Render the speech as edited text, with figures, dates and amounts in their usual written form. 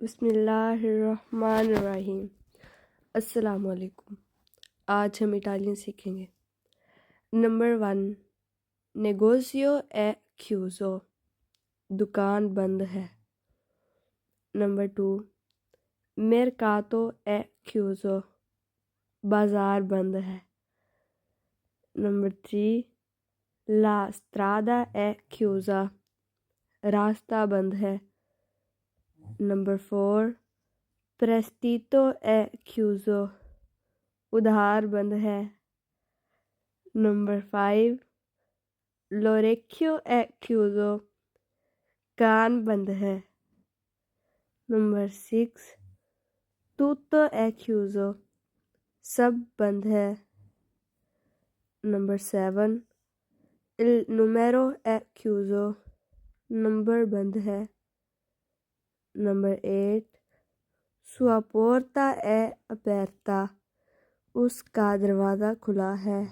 بسم اللہ الرحمن الرحیم۔ السلام علیکم۔ آج ہم اٹالین سیکھیں گے۔ نمبر 1، نیگوزیو ہے کھیوزو، دکان بند ہے۔ نمبر 2، میرکاتو ہے کھیوزو، بازار بند ہے۔ نمبر 3، لا استرادا ہے کھیوزا، راستہ بند ہے۔ نمبر 4، پریستیتو ہے کھیوزو، ادھار بند ہے۔ نمبر 5، لوریکیو ہے کھیوزو، کان بند ہے۔ نمبر 6، توتو ہے کھیوزو، سب بند ہے۔ Number 7، il numero è chiuso، number بند ہے۔ نمبر 8، sua porta è aperta، اس کا دروازہ کھلا ہے۔